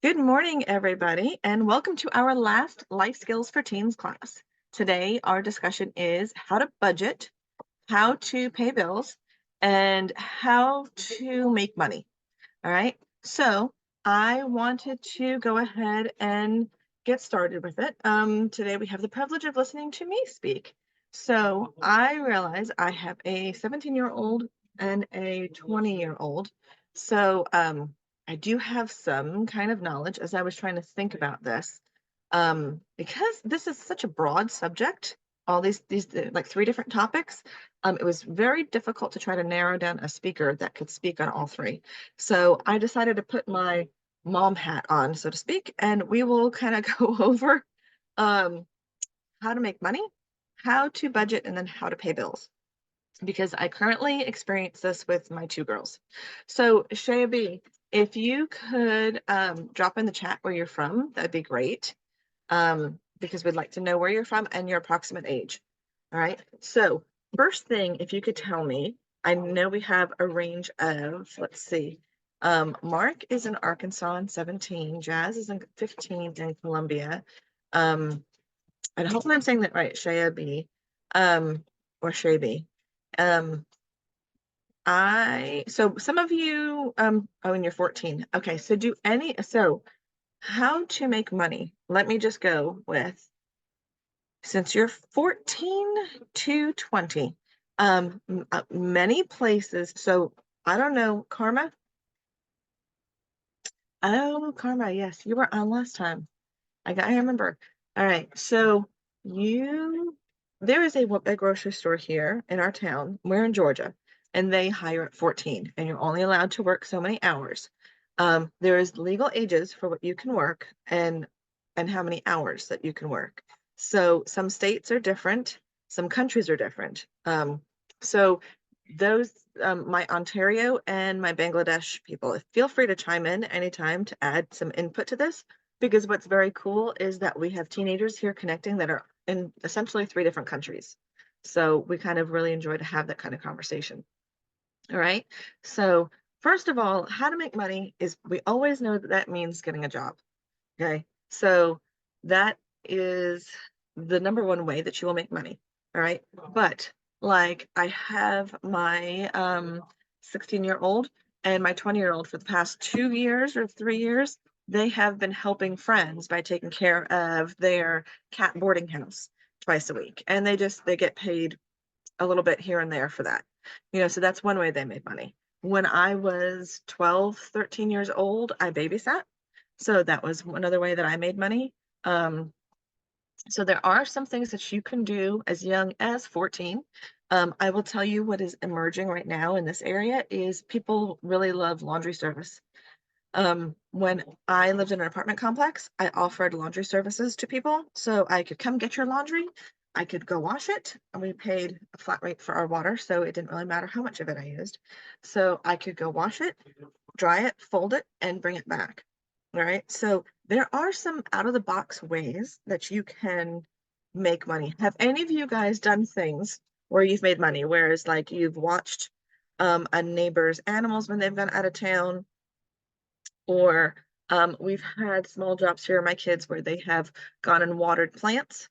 Good morning, everybody, and welcome to our last Life Skills for Teens class. Today, our discussion is how to budget, how to pay bills, and how to make money. All right. So I wanted to go ahead and get started with it. Today, we have the privilege of listening to me speak. So I realize I have a 17-year-old and a 20-year-old. So I do have some kind of knowledge as I was trying to think about this. Because this is such a broad subject, all these like three different topics, it was very difficult to try to narrow down a speaker that could speak on all three. So I decided to put my mom hat on, so to speak, and we will kind of go over um, how to make money, how to budget, and then how to pay bills. Because I currently experience this with my two girls. So Shaya B, if you could drop in the chat where you're from, that'd be great. Because we'd like to know where you're from and your approximate age. All right. So first thing, if you could tell me, I know we have a range of, let's see, Mark is in Arkansas in 17, Jazz is in 15 in Columbia. And hopefully I'm saying that right, Shaya B, or Shay B. Um, so some of you, oh, and you're 14. Okay, so how to make money. Let me just go with, since you're 14 to 20, many places. So I don't know, Karma. Oh, Karma, yes, you were on last time. I remember. All right, so you there is a grocery store here in our town. We're in Georgia, and they hire at 14, and you're only allowed to work so many hours. There is legal ages for what you can work and how many hours that you can work. So some states are different, some countries are different. So those my Ontario and my Bangladesh people, feel free to chime in anytime to add some input to this, because what's very cool is that we have teenagers here connecting that are in essentially three different countries. So we kind of really enjoy to have that kind of conversation. All right. So first of all, how to make money is, we always know that that means getting a job. Okay. So that is the number one way that you will make money. All right. But like I have my 16-year-old and my 20-year-old for the past 2 years or 3 years, they have been helping friends by taking care of their cat boarding house twice a week. And they get paid a little bit here and there for that. So that's one way they made money. When I was 12, 13 years old, I babysat. So that was another way that I made money. So there are some things that you can do as young as 14. I will tell you what is emerging right now in this area is people really love laundry service. When I lived in an apartment complex, I offered laundry services to people. So I could come get your laundry, I could go wash it, and we paid a flat rate for our water, so it didn't really matter how much of it I used. So I could go wash it, dry it, fold it, and bring it back. All right. So there are some out of the box ways that you can make money. Have any of you guys done things where you've made money? Whereas like you've watched a neighbor's animals when they've gone out of town, or we've had small jobs here, my kids, where they have gone and watered plants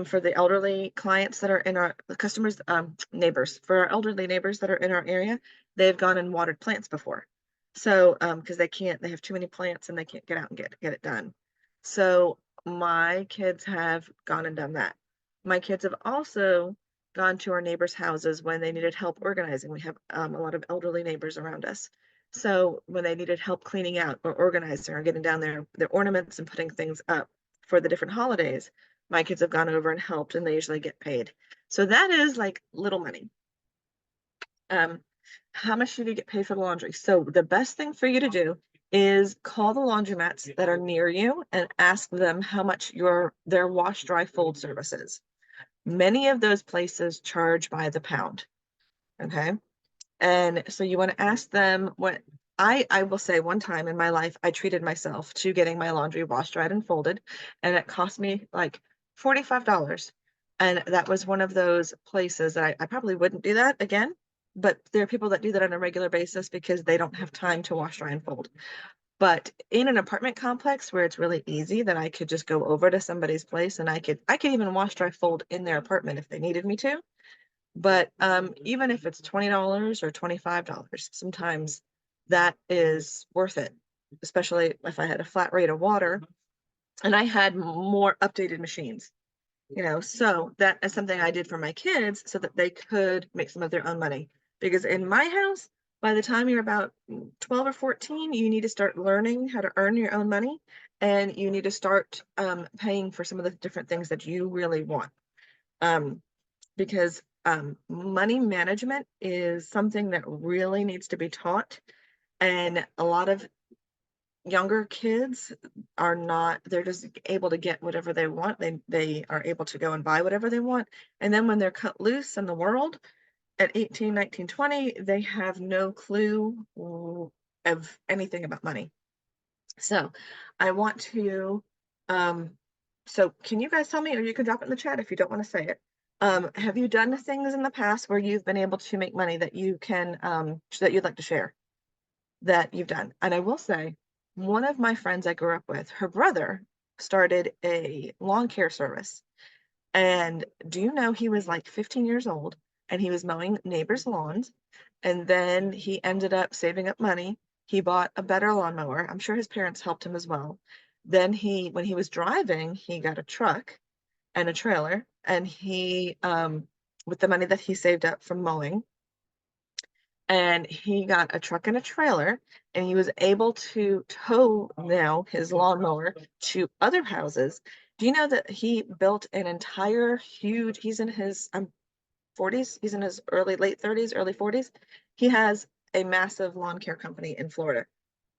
for the elderly clients that are in our customers, neighbors, for our elderly neighbors that are in our area. They've gone and watered plants before. So, because they have too many plants and they can't get out and get it done. So my kids have gone and done that. My kids have also gone to our neighbors' houses when they needed help organizing. We have a lot of elderly neighbors around us. So when they needed help cleaning out or organizing or getting down their ornaments and putting things up for the different holidays, my kids have gone over and helped, and they usually get paid. So that is like little money. How much do you get paid for the laundry? So the best thing for you to do is call the laundromats that are near you and ask them how much their wash, dry, fold service is. Many of those places charge by the pound. Okay. And so you want to ask them what I will say. One time in my life, I treated myself to getting my laundry washed, dried, and folded, and it cost me like $45. And that was one of those places that I probably wouldn't do that again. But there are people that do that on a regular basis because they don't have time to wash, dry, and fold. But in an apartment complex where it's really easy that I could just go over to somebody's place and I could even wash, dry, fold in their apartment if they needed me to. But even if it's $20 or $25, sometimes that is worth it, especially if I had a flat rate of water and I had more updated machines, so that is something I did for my kids so that they could make some of their own money. Because in my house, by the time you're about 12 or 14, you need to start learning how to earn your own money, and you need to start paying for some of the different things that you really want. Because money management is something that really needs to be taught, and a lot of younger kids are not, they're just able to get whatever they want. They are able to go and buy whatever they want. And then when they're cut loose in the world at 18, 19, 20, they have no clue of anything about money. So I want to, so can you guys tell me, or you can drop it in the chat if you don't want to say it. Have you done things in the past where you've been able to make money that you can, that you'd like to share that you've done? And I will say, one of my friends I grew up with, her brother started a lawn care service. And do you know he was like 15 years old and he was mowing neighbors' lawns. And then he ended up saving up money. He bought a better lawnmower. I'm sure his parents helped him as well. Then when he was driving, he got a truck and a trailer, and he, with the money that he saved up from mowing, and he got a truck and a trailer, and he was able to tow now his lawnmower to other houses. Do you know that he built an entire huge, he's in his 40s, he's in his late 30s, early 40s. He has a massive lawn care company in Florida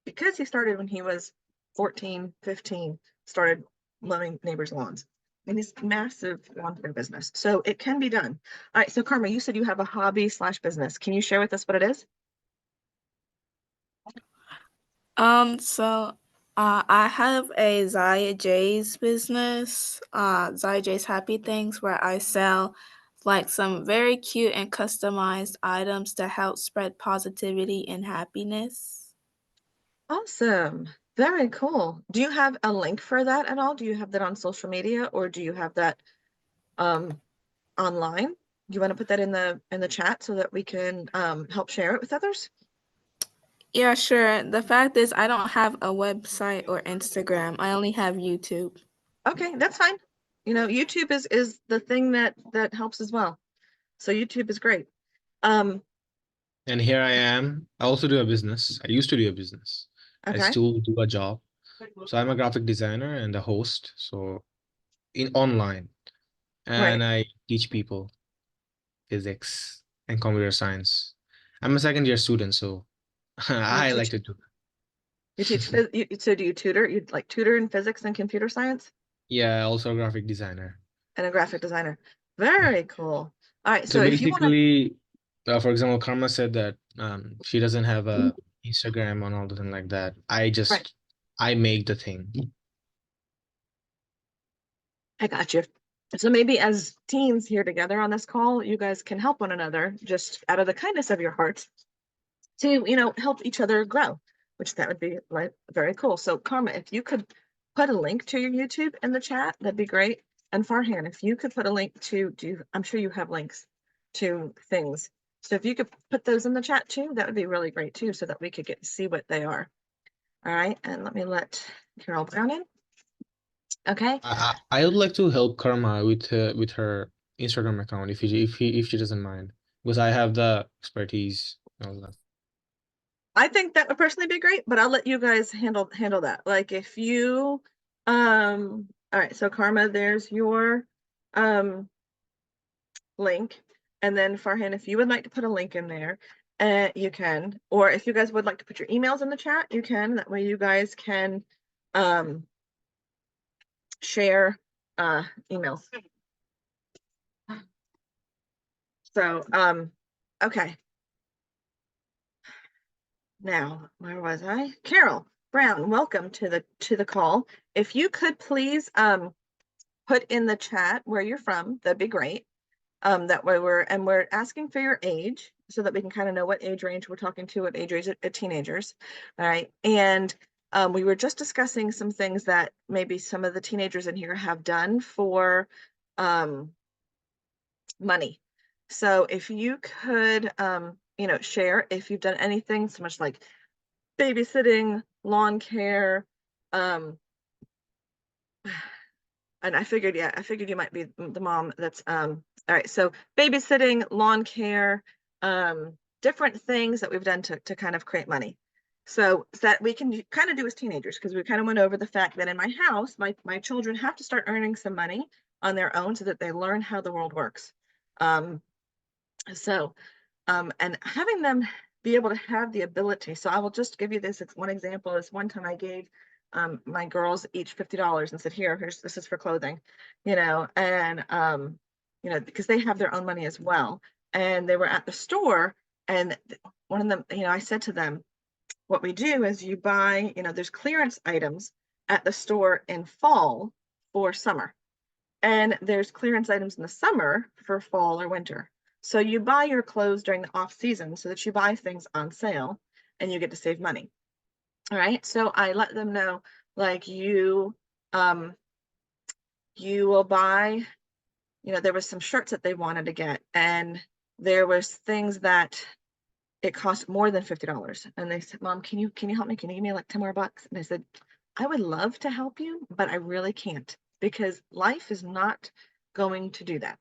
because he started when he was 14, 15, started mowing neighbors' lawns. And he's massive lawn care business. So it can be done. All right. So Karma, you said you have a hobby / business. Can you share with us what it is? So I have a Zaya J's business, Zaya J's Happy Things, where I sell like some very cute and customized items to help spread positivity and happiness. Awesome. Very cool. Do you have a link for that at all? Do you have that on social media, or do you have that online? Do you want to put that in the chat so that we can help share it with others? Yeah, sure. The fact is, I don't have a website or Instagram. I only have YouTube. Okay, that's fine. YouTube is the thing that helps as well. So YouTube is great. And here I am. I also do a business. I used to do a business. I Okay. still do a job. So I'm a graphic designer and a host. So in online, Right. and I teach people physics and computer science. I'm a second year student, so You I like teach to do you teach that. so do you tutor? You like tutor in physics and computer science Yeah, also a graphic designer. and a graphic designer. Yeah. Very cool. All right, So so if you want to, basically, for example, Karma said that she doesn't have a Instagram and all the thing like that. right, I make the thing. I got you. So maybe as teens here together on this call, you guys can help one another just out of the kindness of your hearts to, help each other grow, which that would be like very cool. So Karma, if you could put a link to your YouTube in the chat, that'd be great. And Farhan, if you could put a link I'm sure you have links to things. So if you could put those in the chat too, that would be really great too, so that we could get to see what they are. All right, and let me let Carol Brown in. Okay. I would like to help Karma with her Instagram account if she doesn't mind, because I have the expertise and all that. I think that would personally be great, but I'll let you guys handle that. Like if you all right, so Karma, there's your link. And then Farhan, if you would like to put a link in there, you can. Or if you guys would like to put your emails in the chat, you can. That way you guys can share emails. So okay. Now, where was I? Carol Brown, welcome to the call. If you could please put in the chat where you're from, that'd be great. That way we're asking for your age so that we can kind of know what age range we're talking to, what age range at teenagers. All right. And we were just discussing some things that maybe some of the teenagers in here have done for money. So if you could, you know, share if you've done anything so much like babysitting, lawn care, and I figured, yeah, I figured you might be the mom that's, all right, so babysitting, lawn care, different things that we've done to kind of create money. So that we can kind of do as teenagers, because we kind of went over the fact that in my house, my children have to start earning some money on their own so that they learn how the world works. Um, so, and having them be able to have the ability. So I will just give you this one example. Is one time I gave my girls each $50 and said, this is for clothing, you know, and you know, because they have their own money as well. And they were at the store, and one of them, you know, I said to them, what we do is you buy, you know, there's clearance items at the store in fall for summer. And there's clearance items in the summer for fall or winter. So you buy your clothes during the off season so that you buy things on sale and you get to save money. All right. So I let them know, like, you will buy, you know, there was some shirts that they wanted to get, and there was things that it cost more than $50. And they said, Mom, can you help me? Can you give me like 10 more bucks? And I said, I would love to help you, but I really can't, because life is not going to do that.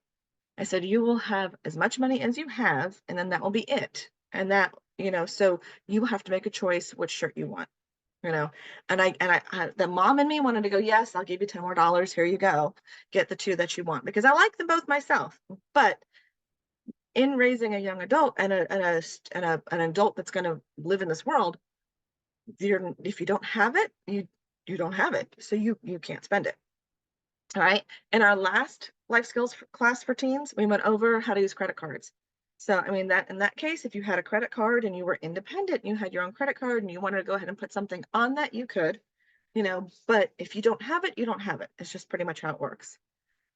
I said, you will have as much money as you have, and then that will be it. And that, you know, so you have to make a choice which shirt you want, you know. And the mom in me wanted to go, yes, I'll give you $10 more. Here you go. Get the two that you want, because I like them both myself. But in raising a young adult and an adult that's going to live in this world, if you don't have it, you don't have it. So you can't spend it. All right. In our last life skills class for teens, we went over how to use credit cards. So, I mean, that in that case, if you had a credit card and you were independent, you had your own credit card and you wanted to go ahead and put something on that, you could, you know, but if you don't have it, you don't have it. It's just pretty much how it works.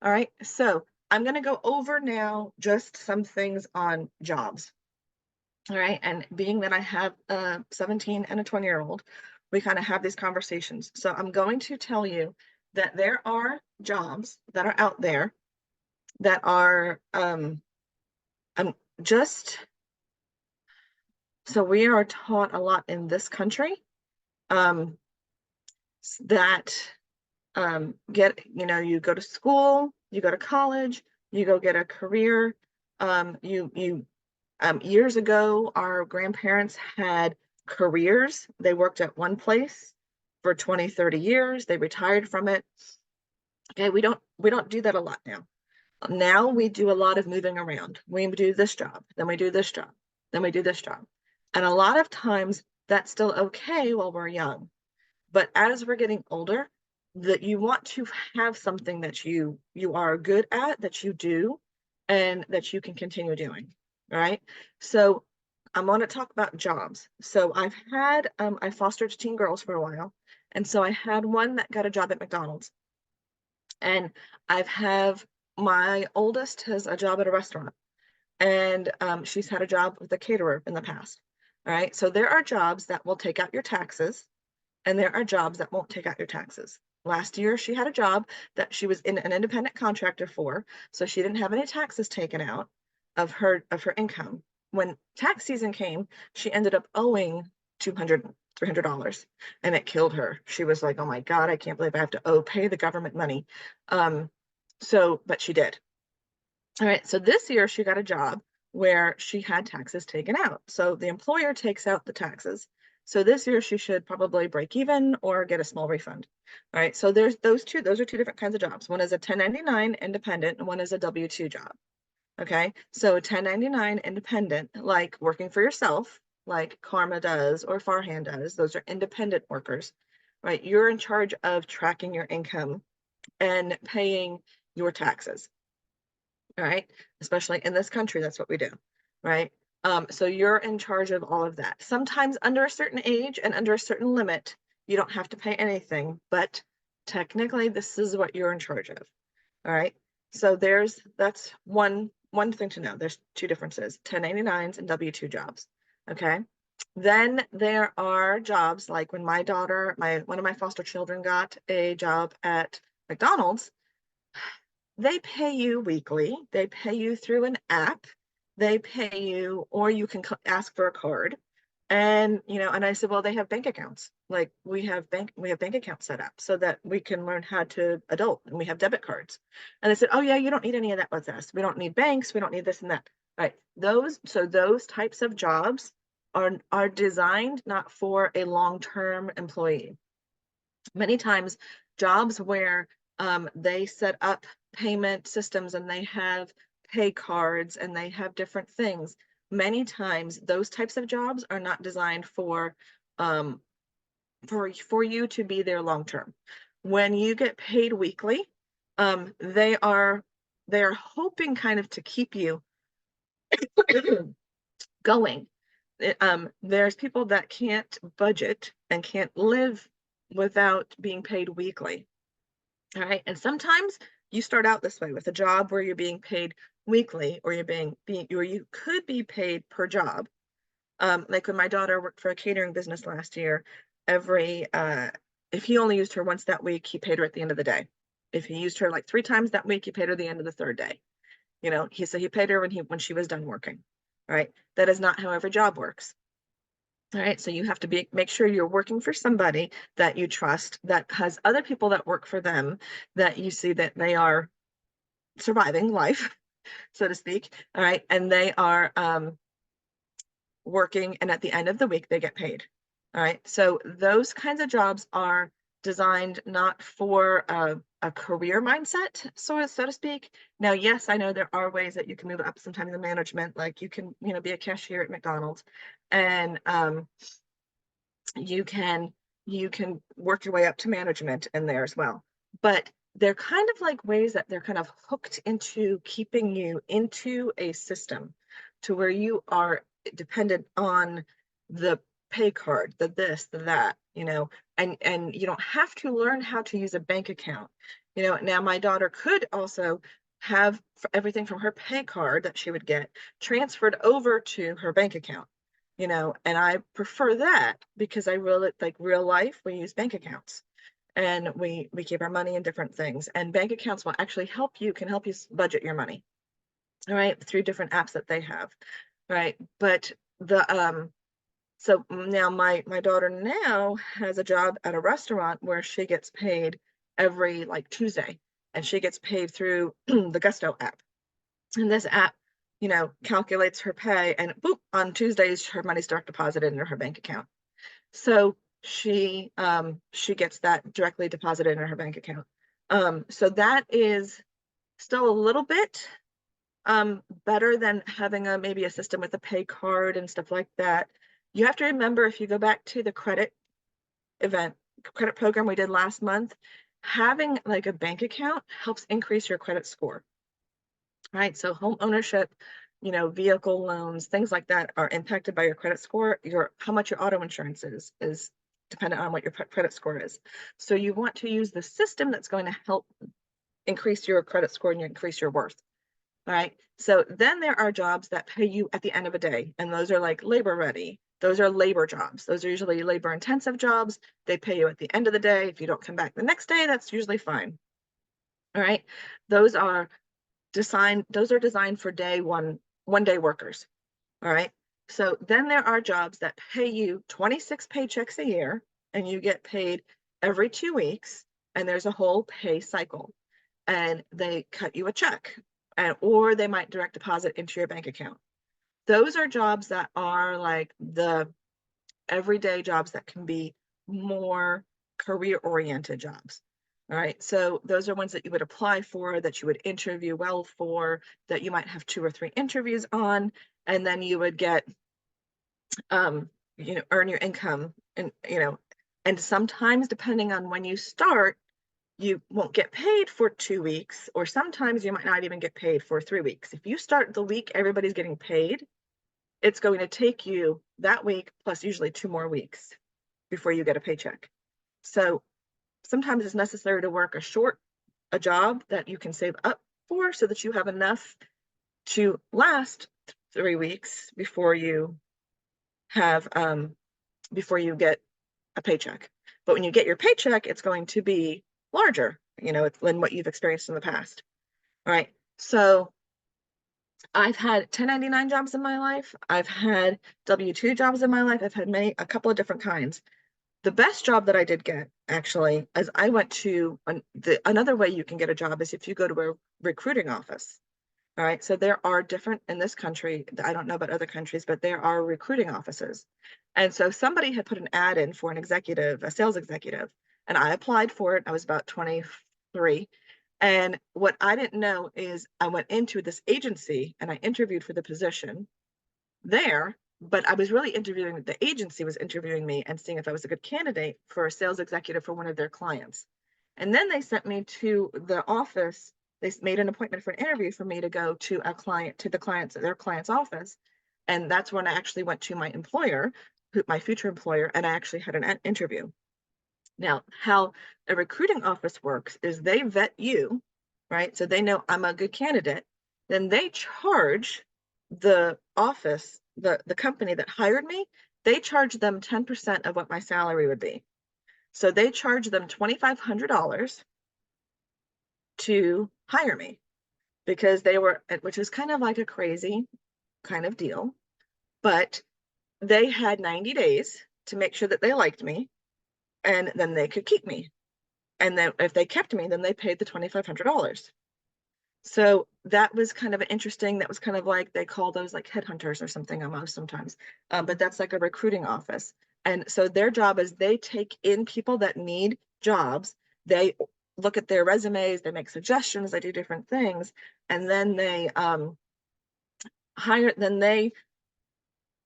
All right. So I'm going to go over now just some things on jobs. All right. And being that I have a 17 and a 20-year-old, we kind of have these conversations. So I'm going to tell you that there are jobs that are out there that are just, so we are taught a lot in this country that get, you know, you go to school, you go to college, you go get a career. Years ago, our grandparents had careers. They worked at one place for 20, 30 years. They retired from it. Okay, we don't do that a lot now. Now we do a lot of moving around. We do this job, then we do this job, then we do this job. And a lot of times that's still okay while we're young. But as we're getting older, that you want to have something that you are good at, that you do, and that you can continue doing. All right. So I'm going to talk about jobs. So I've had, I fostered teen girls for a while. And so I had one that got a job at McDonald's. And my oldest has a job at a restaurant, and she's had a job with a caterer in the past. All right. So there are jobs that will take out your taxes, and there are jobs that won't take out your taxes. Last year, she had a job that she was in an independent contractor for, so she didn't have any taxes taken out of her income. When tax season came, she ended up owing $200, $300, and it killed her. She was like, oh my God, I can't believe I have to pay the government money. But she did. All right, so this year she got a job where she had taxes taken out. So the employer takes out the taxes. So this year she should probably break even or get a small refund. All right, so there's those are two different kinds of jobs. One is a 1099 independent and one is a W-2 job. Okay, so 1099 independent, like working for yourself, like Karma does or Farhan does, those are independent workers, right? You're in charge of tracking your income and paying your taxes. All right, especially in this country, that's what we do, right? So you're in charge of all of that. Sometimes under a certain age and under a certain limit, you don't have to pay anything, but technically this is what you're in charge of. All right, so that's one thing to know. There's two differences: 1099s and W-2 jobs. Okay, Then there are jobs like when my daughter, one of my foster children got a job at McDonald's. They pay you weekly. They pay you through an app. They pay you, or you can ask for a card. And, and I said, well, they have bank accounts. Like we have bank accounts set up so that we can learn how to adult, and we have debit cards. And they said, oh yeah, you don't need any of that with us. We don't need banks. We don't need this and that. Right. Those types of jobs are designed not for a long-term employee. Many times jobs where they set up payment systems and they have pay cards and they have different things. Many times those types of jobs are not designed for you to be there long term. When you get paid weekly, they are hoping kind of to keep you going. There's people that can't budget and can't live without being paid weekly. All right. And sometimes you start out this way with a job where you're being paid weekly, or or you could be paid per job. Like when my daughter worked for a catering business last year, if he only used her once that week, he paid her at the end of the day. If he used her like 3 times that week, he paid her at the end of the 3rd day. He said he paid her when she was done working. All right. That is not how every job works. All right. So you have to make sure you're working for somebody that you trust, that has other people that work for them, that you see that they are surviving life, so to speak. All right. And they are working, and at the end of the week, they get paid. All right. So those kinds of jobs are designed not for a career mindset, so to speak. Now, yes, I know there are ways that you can move up sometimes in management, like you can, be a cashier at McDonald's, and you can work your way up to management in there as well. But they're kind of like ways that they're kind of hooked into keeping you into a system to where you are dependent on the pay card, the this, the that, and you don't have to learn how to use a bank account. Now my daughter could also have everything from her pay card that she would get transferred over to her bank account. And I prefer that because I really like real life. We use bank accounts, and we keep our money in different things, and bank accounts will actually can help you budget your money. All right, through different apps that they have. Right. But so now my daughter now has a job at a restaurant where she gets paid every like Tuesday, and she gets paid through the Gusto app. And this app, calculates her pay, and boop, on Tuesdays her money's direct deposited into her bank account. So she gets that directly deposited into her bank account. So that is still a little bit better than having maybe a system with a pay card and stuff like that. You have to remember, if you go back to the credit program we did last month, having like a bank account helps increase your credit score. Right. So home ownership, vehicle loans, things like that are impacted by your credit score. How much your auto insurance is dependent on what your credit score is. So you want to use the system that's going to help increase your credit score and increase your worth. All right. So then there are jobs that pay you at the end of a day, and those are like labor ready. Those are labor jobs. Those are usually labor intensive jobs. They pay you at the end of the day. If you don't come back the next day, that's usually fine. All right. Those are designed for one day workers. All right. So then there are jobs that pay you 26 paychecks a year, and you get paid every 2 weeks, and there's a whole pay cycle, and they cut you a check, or they might direct deposit into your bank account. Those are jobs that are like the everyday jobs that can be more career oriented jobs. All right. So those are ones that you would apply for, that you would interview well for, that you might have 2 or 3 interviews on, and then you would get, earn your income, and, and sometimes depending on when you start, you won't get paid for 2 weeks, or sometimes you might not even get paid for 3 weeks. If you start the week everybody's getting paid, it's going to take you that week plus usually 2 more weeks before you get a paycheck. So sometimes it's necessary to work a job that you can save up for, so that you have enough to last 3 weeks before you have before you get a paycheck. But when you get your paycheck, it's going to be larger, than what you've experienced in the past. All right. So I've had 1099 jobs in my life. I've had W-2 jobs in my life. I've had a couple of different kinds. The best job that I did get, actually, is I went to another way you can get a job is if you go to a recruiting office. All right. So there are different in this country. I don't know about other countries, but there are recruiting offices. And so somebody had put an ad in for a sales executive, and I applied for it. I was about 23. And what I didn't know is I went into this agency and I interviewed for the position there, but I was really the agency was interviewing me and seeing if I was a good candidate for a sales executive for one of their clients. And then they sent me to the office. They made an appointment for an interview for me to go to their client's office. And that's when I actually went to my employer, my future employer, and I actually had an interview. Now, how a recruiting office works is they vet you, right? So they know I'm a good candidate. Then they charge the office, the company that hired me, they charge them 10% of what my salary would be. So they charge them $2,500 to hire me because which is kind of like a crazy kind of deal, but they had 90 days to make sure that they liked me, and then they could keep me. And then if they kept me, then they paid the $2,500. So that was kind of interesting. That was kind of like, they call those like headhunters or something almost sometimes, but that's like a recruiting office. And so their job is they take in people that need jobs. They look at their resumes, they make suggestions, they do different things, and then they they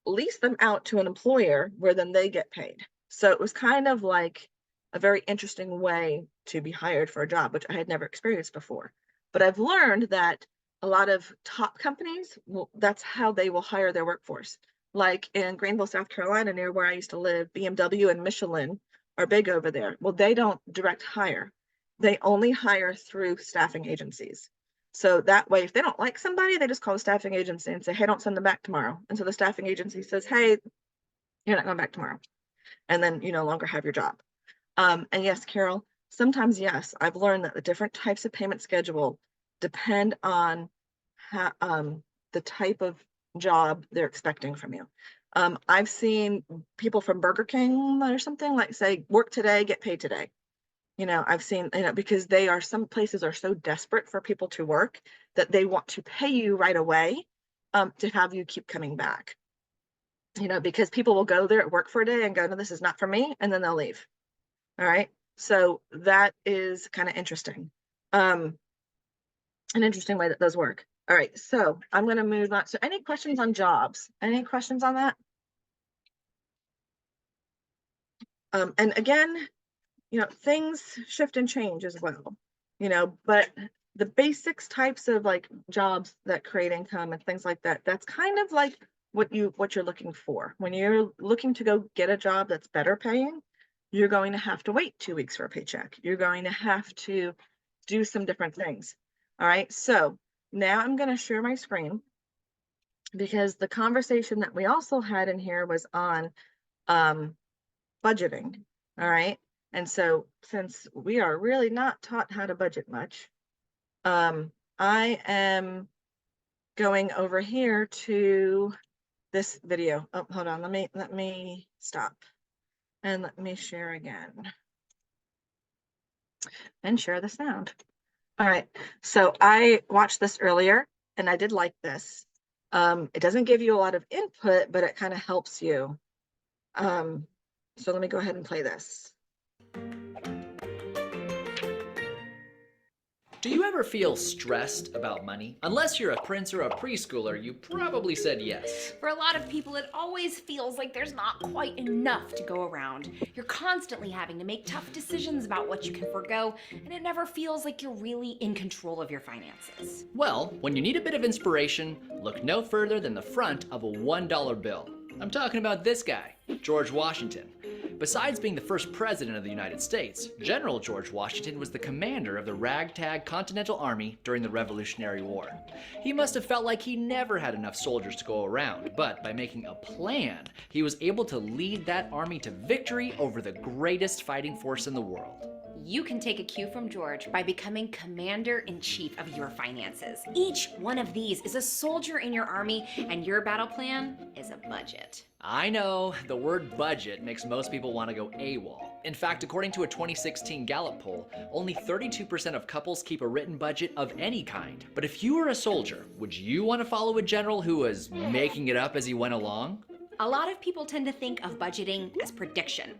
lease them out to an employer where then they get paid. So it was kind of like a very interesting way to be hired for a job, which I had never experienced before. But I've learned that a lot of top companies, that's how they will hire their workforce. Like in Greenville, South Carolina, near where I used to live, BMW and Michelin are big over there. Well, they don't direct hire. They only hire through staffing agencies. So that way, if they don't like somebody, they just call the staffing agency and say, hey, don't send them back tomorrow. And so the staffing agency says, hey, you're not going back tomorrow. And then you no longer have your job. And yes, Carol, sometimes, yes, I've learned that the different types of payment schedule depend on the type of job they're expecting from you. I've seen people from Burger King or something like say, work today, get paid today. I've seen, because some places are so desperate for people to work that they want to pay you right away to have you keep coming back. Because people will go there, work for a day and go, no, this is not for me. And then they'll leave. All right. So that is kind of interesting. An interesting way that those work. All right. So I'm going to move on. So any questions on jobs? Any questions on that? And again, things shift and change as well, but the basics types of like jobs that create income and things like that, that's kind of like what you're looking for. When you're looking to go get a job that's better paying, you're going to have to wait 2 weeks for a paycheck. You're going to have to do some different things. All right. So now I'm going to share my screen because the conversation that we also had in here was on budgeting. All right. And so since we are really not taught how to budget much, I am going over here to this video. Oh, hold on. Let me stop and let me share again and share the sound. All right. So I watched this earlier and I did like this. It doesn't give you a lot of input, but it kind of helps you. So let me go ahead and play this. Do you ever feel stressed about money? Unless you're a prince or a preschooler, you probably said yes. For a lot of people, it always feels like there's not quite enough to go around. You're constantly having to make tough decisions about what you can forgo, and it never feels like you're really in control of your finances. Well, when you need a bit of inspiration, look no further than the front of a $1 bill. I'm talking about this guy, George Washington. Besides being the first president of the United States, General George Washington was the commander of the ragtag Continental Army during the Revolutionary War. He must have felt like he never had enough soldiers to go around, but by making a plan, he was able to lead that army to victory over the greatest fighting force in the world. You can take a cue from George by becoming commander-in-chief of your finances. Each one of these is a soldier in your army, and your battle plan is a budget. I know, the word budget makes most people want to go AWOL. In fact, according to a 2016 Gallup poll, only 32% of couples keep a written budget of any kind. But if you were a soldier, would you want to follow a general who was making it up as he went along? A lot of people tend to think of budgeting as prediction,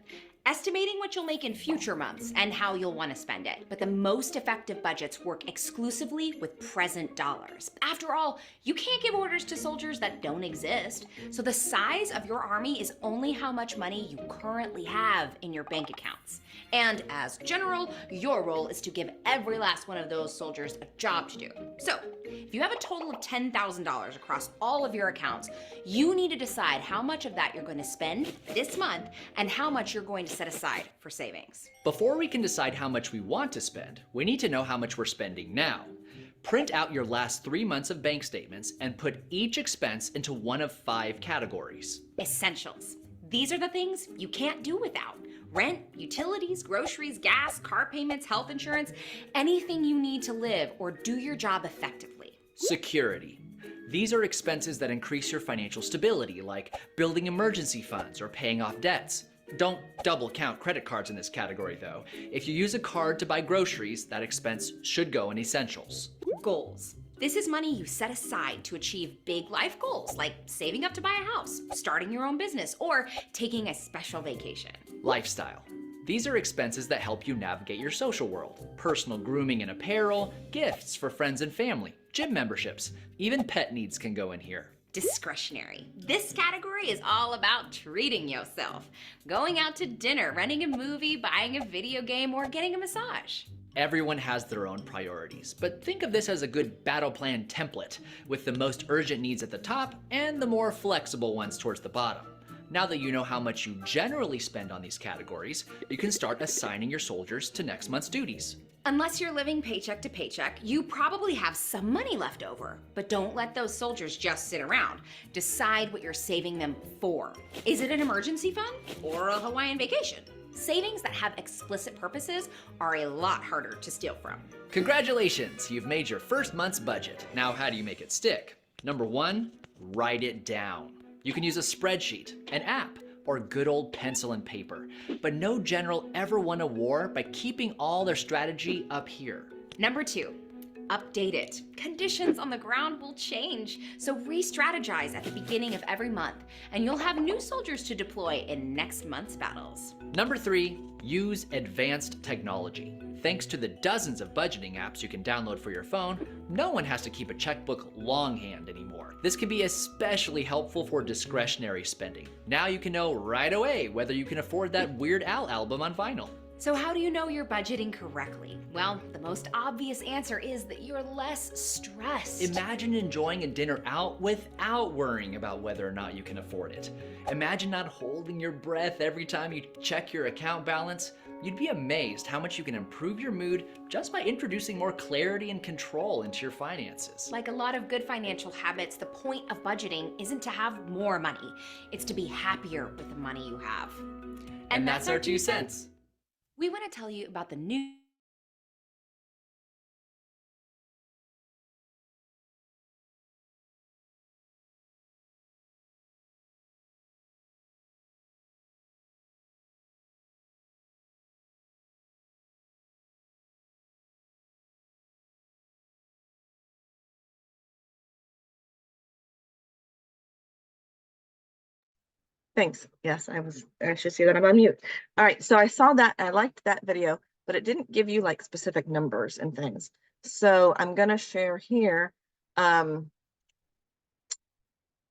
estimating what you'll make in future months and how you'll want to spend it. But the most effective budgets work exclusively with present dollars. After all, you can't give orders to soldiers that don't exist. So the size of your army is only how much money you currently have in your bank accounts. And as general, your role is to give every last one of those soldiers a job to do. So if you have a total of $10,000 across all of your accounts, you need to decide how much of that you're going to spend this month and how much you're going to set aside for savings. Before we can decide how much we want to spend, we need to know how much we're spending now. Print out your last 3 months of bank statements and put each expense into one of 5 categories. Essentials. These are the things you can't do without. Rent, utilities, groceries, gas, car payments, health insurance, anything you need to live or do your job effectively. Security. These are expenses that increase your financial stability, like building emergency funds or paying off debts. Don't double count credit cards in this category though. If you use a card to buy groceries, that expense should go in essentials. Goals. This is money you set aside to achieve big life goals, like saving up to buy a house, starting your own business, or taking a special vacation. Lifestyle. These are expenses that help you navigate your social world. Personal grooming and apparel, gifts for friends and family, gym memberships, even pet needs can go in here. Discretionary. This category is all about treating yourself. Going out to dinner, renting a movie, buying a video game, or getting a massage. Everyone has their own priorities, but think of this as a good battle plan template, with the most urgent needs at the top and the more flexible ones towards the bottom. Now that you know how much you generally spend on these categories, you can start assigning your soldiers to next month's duties. Unless you're living paycheck to paycheck, you probably have some money left over. But don't let those soldiers just sit around. Decide what you're saving them for. Is it an emergency fund or a Hawaiian vacation? Savings that have explicit purposes are a lot harder to steal from. Congratulations, you've made your first month's budget. Now how do you make it stick? Number 1, write it down. You can use a spreadsheet, an app, or good old pencil and paper. But no general ever won a war by keeping all their strategy up here. Number 2, update it. Conditions on the ground will change, so re-strategize at the beginning of every month, and you'll have new soldiers to deploy in next month's battles. Number 3, use advanced technology. Thanks to the dozens of budgeting apps you can download for your phone, no one has to keep a checkbook longhand anymore. This can be especially helpful for discretionary spending. Now you can know right away whether you can afford that Weird Al album on vinyl. So how do you know you're budgeting correctly? Well, the most obvious answer is that you're less stressed. Imagine enjoying a dinner out without worrying about whether or not you can afford it. Imagine not holding your breath every time you check your account balance. You'd be amazed how much you can improve your mood just by introducing more clarity and control into your finances. Like a lot of good financial habits, the point of budgeting isn't to have more money. It's to be happier with the money you have. And that's our 2 cents. We want to tell you about the new Thanks. Yes, I should see that I'm on mute. All right, so I saw that, I liked that video, but it didn't give you like specific numbers and things. So I'm gonna share here.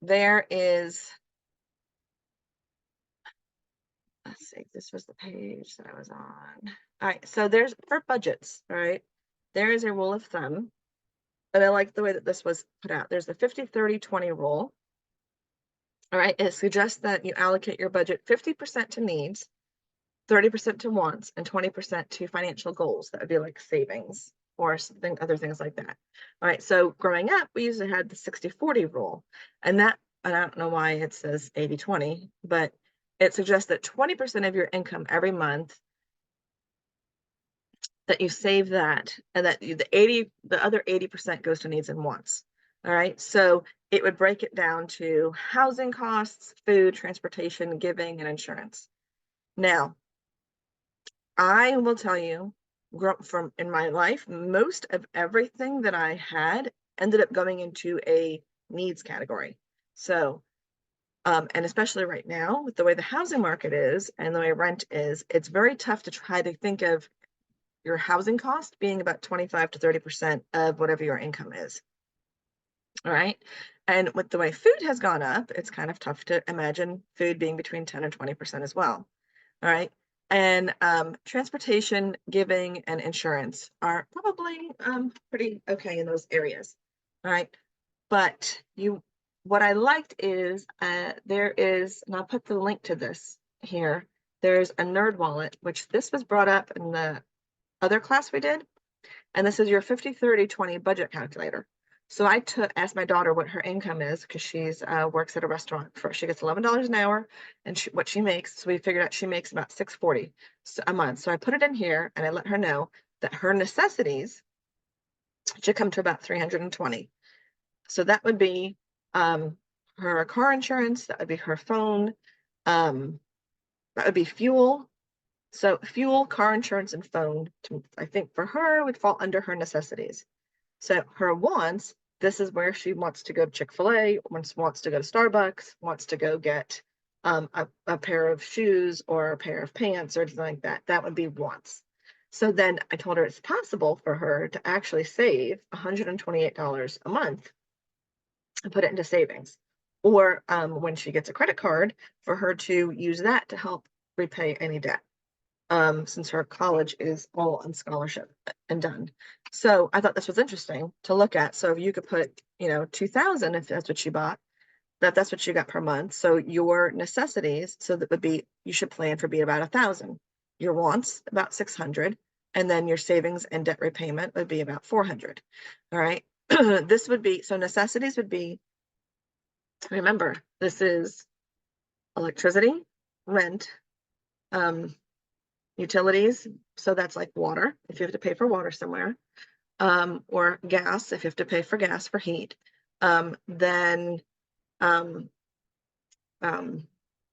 There is, let's see, this was the page that I was on. All right, so there's for budgets, all right? There is a rule of thumb, and I like the way that this was put out. There's the 50-30-20 rule. All right, it suggests that you allocate your budget 50% to needs 30% to wants, and 20% to financial goals. That would be like savings or something, other things like that. All right, so growing up, we usually had the 60-40 rule, and I don't know why it says 80-20, but it suggests that 20% of your income every month, that you save that, and that the other 80% goes to needs and wants. All right, so it would break it down to housing costs, food, transportation, giving, and insurance. Now, I will tell you, from in my life, most of everything that I had ended up going into a needs category. So, and especially right now, with the way the housing market is and the way rent is, it's very tough to try to think of your housing cost being about 25 to 30% of whatever your income is. All right. And with the way food has gone up, it's kind of tough to imagine food being between 10 and 20% as well. All right. And transportation, giving, and insurance are probably pretty okay in those areas. All right. But what I liked is there is, and I'll put the link to this here. There's a NerdWallet, which this was brought up in the other class we did. And this is your 50-30-20 budget calculator. So I asked my daughter what her income is, because she's works at a restaurant. She gets $11 an hour, and what she makes. So we figured out she makes about $640 a month. So I put it in here, and I let her know that her necessities should come to about $320. So that would be her car insurance. That would be her phone. That would be fuel. So fuel, car insurance, and phone, I think for her would fall under her necessities. So her wants, this is where she wants to go to Chick-fil-A, wants to go to Starbucks, wants to go get a pair of shoes or a pair of pants or something like that. That would be wants. So then I told her it's possible for her to actually save $128 a month and put it into savings. Or when she gets a credit card, for her to use that to help repay any debt. Since her college is all on scholarship and done. So I thought this was interesting to look at. So if you could put, $2,000, if that's what she bought, that's what you got per month. So your necessities, so that would be, you should plan for being about $1,000. Your wants about $600, and then your savings and debt repayment would be about $400. All right. This would be, so necessities would be, remember, this is electricity, rent, utilities, so that's like water, if you have to pay for water somewhere, or gas, if you have to pay for gas for heat, then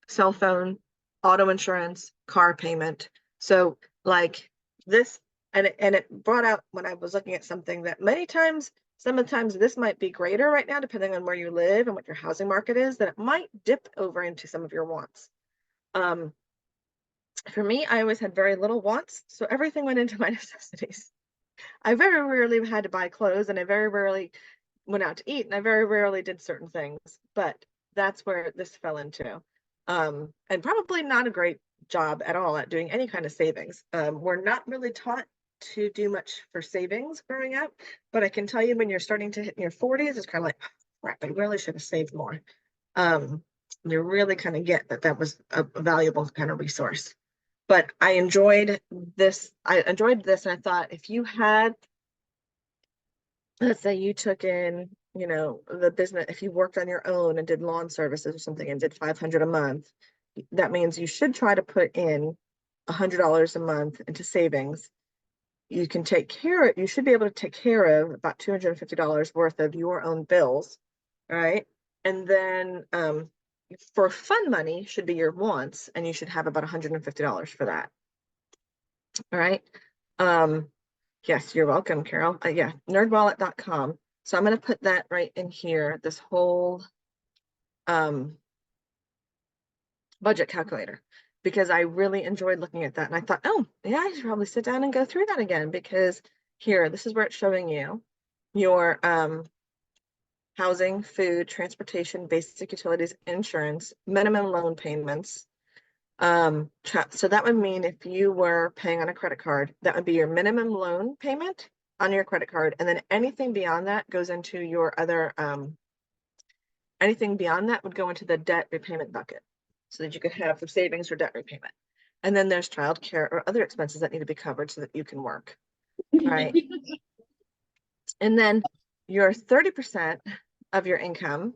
cell phone, auto insurance, car payment. So like this, and it brought out, when I was looking at something, that sometimes this might be greater right now, depending on where you live and what your housing market is, that it might dip over into some of your wants. For me, I always had very little wants, so everything went into my necessities. I very rarely had to buy clothes, and I very rarely went out to eat, and I very rarely did certain things, but that's where this fell into. And probably not a great job at all at doing any kind of savings. We're not really taught to do much for savings growing up, but I can tell you, when you're starting to hit your 40s, it's kind of like, crap, I really should have saved more. You really kind of get that was a valuable kind of resource. But I enjoyed this. And I thought, if you had, let's say you took in, the business, if you worked on your own and did lawn services or something and did $500 a month, that means you should try to put in $100 a month into savings. You should be able to take care of about $250 worth of your own bills, right? And then for fun money should be your wants, and you should have about $150 for that. All right. Yes, you're welcome, Carol. Yeah, nerdwallet.com. So I'm going to put that right in here, this whole budget calculator, because I really enjoyed looking at that. And I thought, oh, yeah, I should probably sit down and go through that again, because here, this is where it's showing you your housing, food, transportation, basic utilities, insurance, minimum loan payments. So that would mean if you were paying on a credit card, that would be your minimum loan payment on your credit card. And then anything beyond that goes into your other, anything beyond that would go into the debt repayment bucket, so that you could have for savings or debt repayment. And then there's childcare or other expenses that need to be covered so that you can work. All right. And then your 30% of your income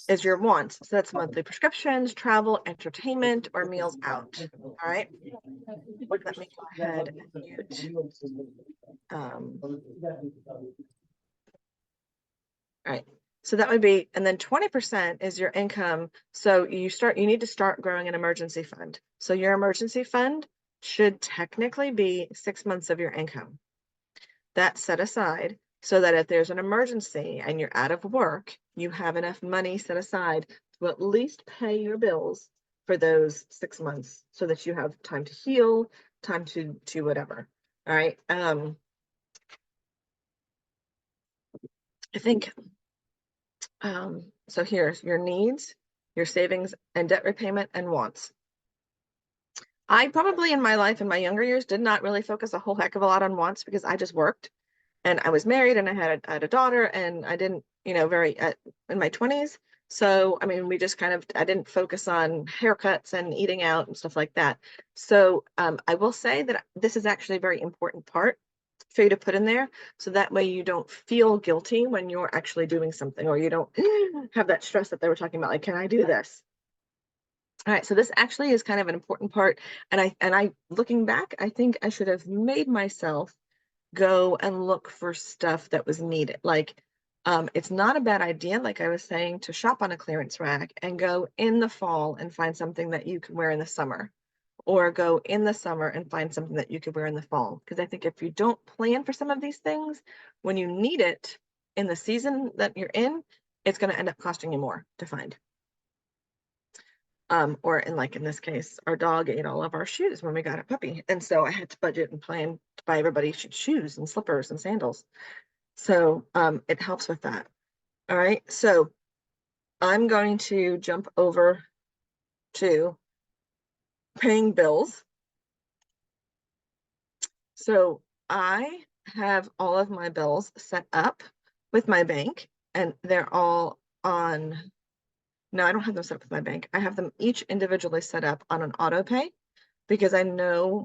is your wants. So that's monthly prescriptions, travel, entertainment, or meals out. All right. Let me go ahead and mute. All right. So that would be, and then 20% is your income. So you need to start growing an emergency fund. So your emergency fund should technically be 6 months of your income. That's set aside so that if there's an emergency and you're out of work, you have enough money set aside to at least pay your bills for those 6 months so that you have time to heal, time to whatever. All right. I think, so here's your needs, your savings and debt repayment and wants. I probably in my life in my younger years did not really focus a whole heck of a lot on wants because I just worked and I was married and I had a daughter and I didn't, in my 20s. So, I mean, I didn't focus on haircuts and eating out and stuff like that. So I will say that this is actually a very important part for you to put in there. So that way you don't feel guilty when you're actually doing something, or you don't have that stress that they were talking about, like, can I do this? All right, so this actually is kind of an important part. And I looking back, I think I should have made myself go and look for stuff that was needed. Like, it's not a bad idea, like I was saying, to shop on a clearance rack and go in the fall and find something that you can wear in the summer, or go in the summer and find something that you could wear in the fall. Because I think if you don't plan for some of these things, when you need it in the season that you're in, it's going to end up costing you more to find. Or in this case, our dog ate all of our shoes when we got a puppy. And so I had to budget and plan to buy everybody shoes and slippers and sandals. So it helps with that. All right, so I'm going to jump over to paying bills. So I have all of my bills set up with my bank, and they're all on. No, I don't have them set up with my bank. I have them each individually set up on an auto pay because I know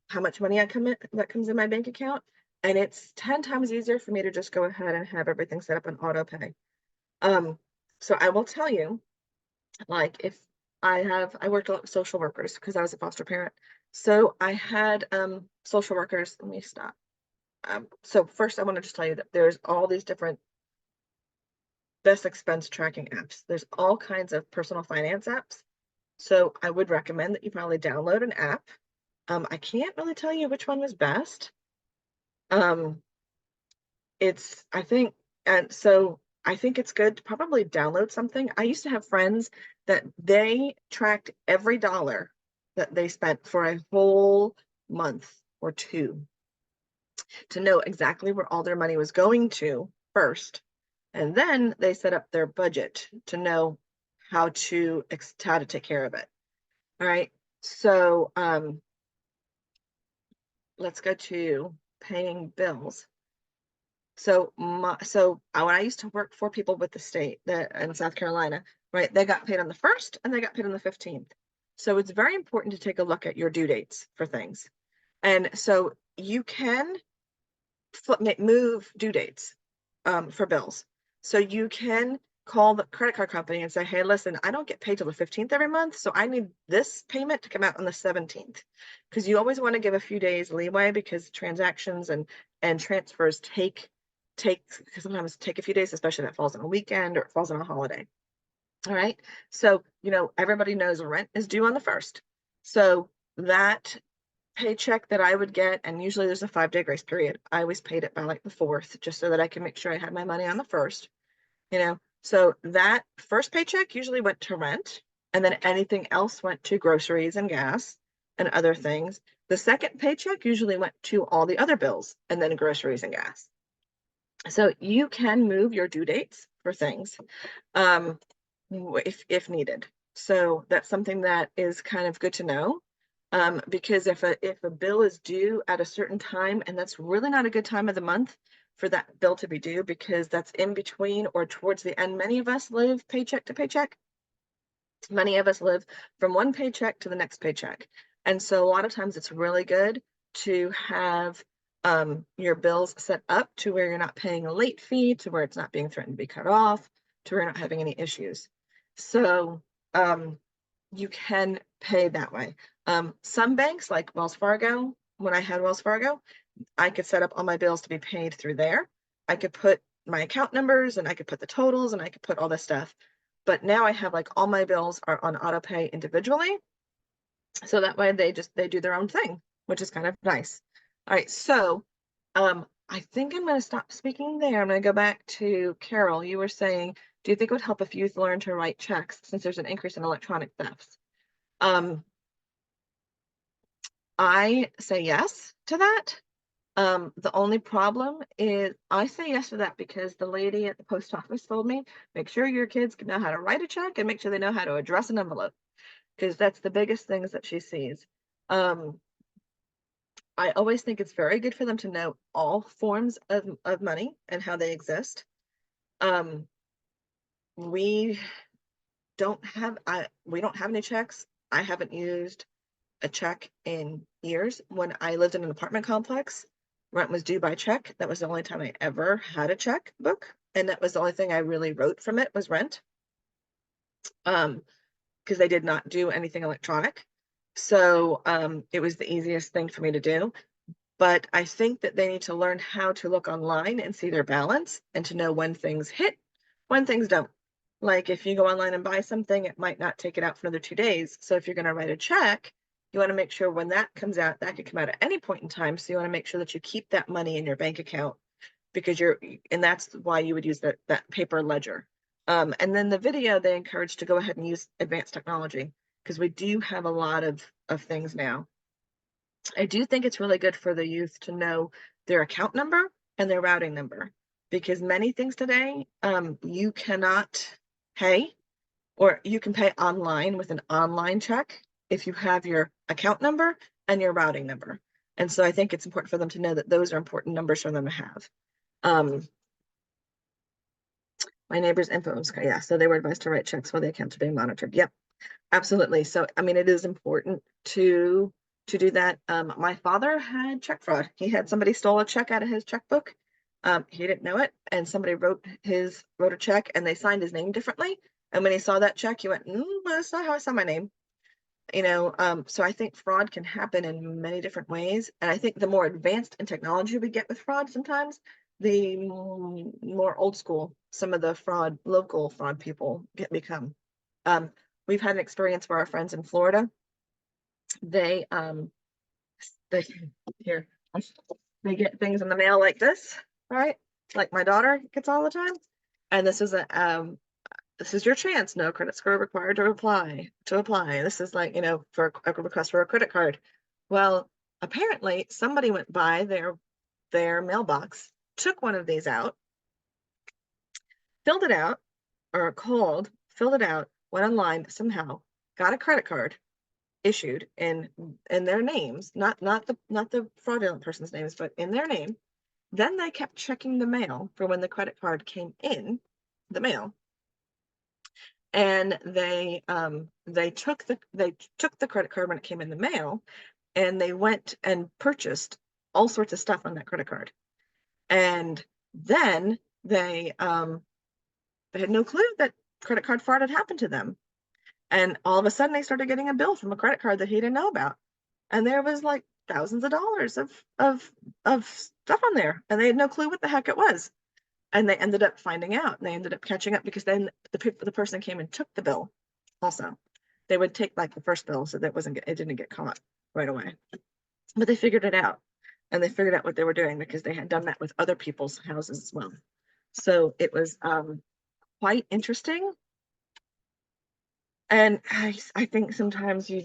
how much money that comes in my bank account. And it's 10 times easier for me to just go ahead and have everything set up on auto pay. So I will tell you, like, if I worked a lot with social workers because I was a foster parent. So I had social workers. Let me stop. So first I want to just tell you that there's all these different best expense tracking apps. There's all kinds of personal finance apps. So I would recommend that you probably download an app. I can't really tell you which one was best. I think it's good to probably download something. I used to have friends that they tracked every dollar that they spent for a whole month or two to know exactly where all their money was going to first. And then they set up their budget to know how to take care of it. All right. So let's go to paying bills. So when I used to work for people with the state in South Carolina, right, they got paid on the 1st and they got paid on the 15th. So it's very important to take a look at your due dates for things. And so you can move due dates for bills. So you can call the credit card company and say, hey, listen, I don't get paid till the 15th every month, so I need this payment to come out on the 17th. Because you always want to give a few days leeway because transactions and transfers sometimes take a few days, especially if it falls on a weekend or it falls on a holiday. All right. So, everybody knows rent is due on the 1st. So that paycheck that I would get, and usually there's a 5-day grace period. I always paid it by like the 4th, just so that I can make sure I had my money on the 1st, So that first paycheck usually went to rent, and then anything else went to groceries and gas and other things. The second paycheck usually went to all the other bills and then groceries and gas. So you can move your due dates for things if needed. So that's something that is kind of good to know. Because if a bill is due at a certain time, and that's really not a good time of the month for that bill to be due, because that's in between or towards the end. Many of us live paycheck to paycheck. Many of us live from one paycheck to the next paycheck. And so a lot of times it's really good to have your bills set up to where you're not paying a late fee, to where it's not being threatened to be cut off, to where you're not having any issues. So you can pay that way. Some banks like Wells Fargo, when I had Wells Fargo, I could set up all my bills to be paid through there. I could put my account numbers and I could put the totals and I could put all this stuff. But now I have like all my bills are on auto pay individually. So that way they do their own thing, which is kind of nice. All right, so I think I'm going to stop speaking there. I'm going to go back to Carol. You were saying, do you think it would help if youth learn to write checks since there's an increase in electronic thefts? I say yes to that. The only problem is I say yes to that because the lady at the post office told me, make sure your kids can know how to write a check and make sure they know how to address an envelope, because that's the biggest things that she sees. I always think it's very good for them to know all forms of money and how they exist. We don't have any checks. I haven't used a check in years. When I lived in an apartment complex, rent was due by check. That was the only time I ever had a check book, and that was the only thing I really wrote from it was rent. Because they did not do anything electronic. So it was the easiest thing for me to do. But I think that they need to learn how to look online and see their balance and to know when things hit, when things don't. Like if you go online and buy something, it might not take it out for another 2 days. So if you're going to write a check, you want to make sure when that comes out, that could come out at any point in time. So you want to make sure that you keep that money in your bank account, because and that's why you would use that paper ledger. And then the video, they encourage to go ahead and use advanced technology, because we do have a lot of things now. I do think it's really good for the youth to know their account number and their routing number, because many things today, you cannot pay, or you can pay online with an online check if you have your account number and your routing number. And so I think it's important for them to know that those are important numbers for them to have. My neighbor's info was, yeah, so they were advised to write checks while the accounts are being monitored. Yep, absolutely. So, I mean, it is important to do that. My father had check fraud. He had somebody stole a check out of his checkbook. He didn't know it, and somebody wrote a check and they signed his name differently. And when he saw that check, he went, that's not how I saw my name. You know, so I think fraud can happen in many different ways. And I think the more advanced in technology we get with fraud, sometimes the more old school some of the local fraud people become. We've had an experience where our friends in Florida, they get things in the mail like this, right? Like my daughter gets all the time. And this is this is your chance. No credit score required to apply. This is like, you know, for a request for a credit card. Well, apparently somebody went by their mailbox, took one of these out, filled it out, or filled it out, went online somehow, got a credit card issued in their names, not the fraudulent person's names, but in their name. Then they kept checking the mail for when the credit card came in the mail. And they took the credit card when it came in the mail, and they went and purchased all sorts of stuff on that credit card. And then they had no clue that credit card fraud had happened to them. And all of a sudden they started getting a bill from a credit card that he didn't know about. And there was like thousands of dollars of stuff on there, and they had no clue what the heck it was. And they ended up finding out, and they ended up catching up, because then the person came and took the bill also. They would take like the first bill, so that it didn't get caught right away. But they figured it out, and they figured out what they were doing, because they had done that with other people's houses as well. So it was quite interesting. And I think sometimes you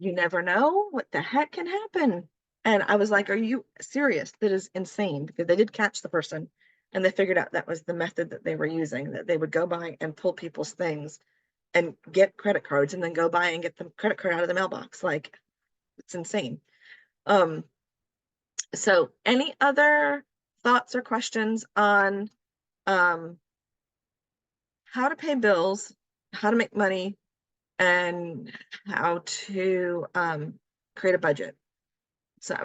never know what the heck can happen. And I was like, are you serious? That is insane, because they did catch the person, and they figured out that was the method that they were using, that they would go by and pull people's things and get credit cards, and then go by and get the credit card out of the mailbox. Like, it's insane. So any other thoughts or questions on how to pay bills, how to make money and how to create a budget. So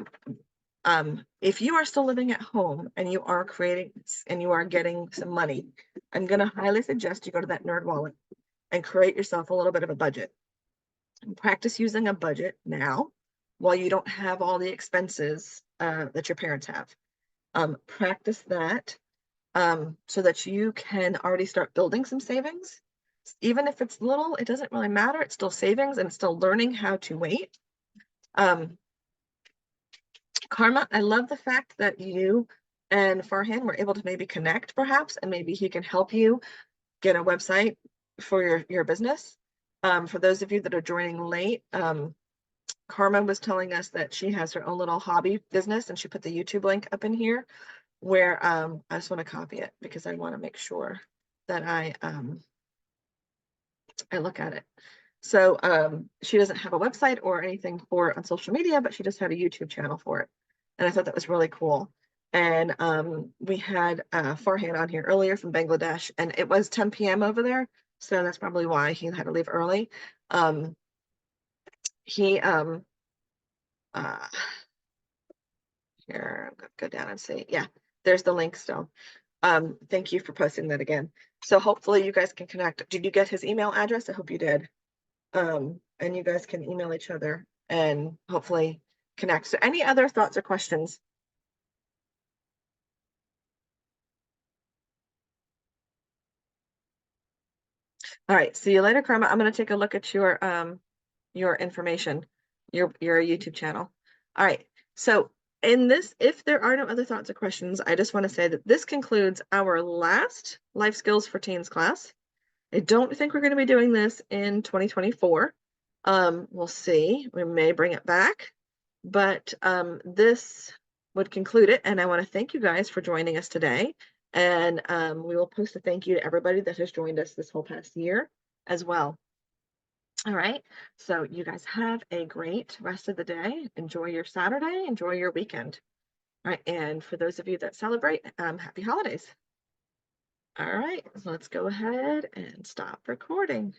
if you are still living at home and you are creating and you are getting some money, I'm going to highly suggest you go to that NerdWallet and create yourself a little bit of a budget. And practice using a budget now while you don't have all the expenses that your parents have. Practice that so that you can already start building some savings. Even if it's little, it doesn't really matter. It's still savings and it's still learning how to wait. Karma, I love the fact that you and Farhan were able to maybe connect perhaps, and maybe he can help you get a website for your business. For those of you that are joining late, Karma was telling us that she has her own little hobby business, and she put the YouTube link up in here where I just want to copy it because I want to make sure that I look at it. So she doesn't have a website or anything for it on social media, but she just had a YouTube channel for it. And I thought that was really cool. And we had Farhan on here earlier from Bangladesh, and it was 10 p.m. over there. So that's probably why he had to leave early. Here, I'm gonna go down and see. Yeah, there's the link still. Thank you for posting that again. So hopefully you guys can connect. Did you get his email address? I hope you did. And you guys can email each other and hopefully connect. So any other thoughts or questions? All right, see you later, Karma. I'm going to take a look at your information, your YouTube channel. All right, so in this, if there are no other thoughts or questions, I just want to say that this concludes our last Life Skills for Teens class. I don't think we're going to be doing this in 2024. We'll see. We may bring it back, but this would conclude it. And I want to thank you guys for joining us today. And we will post a thank you to everybody that has joined us this whole past year as well. All right. So you guys have a great rest of the day. Enjoy your Saturday. Enjoy your weekend. All right. And for those of you that celebrate, happy holidays. All right. Let's go ahead and stop recording.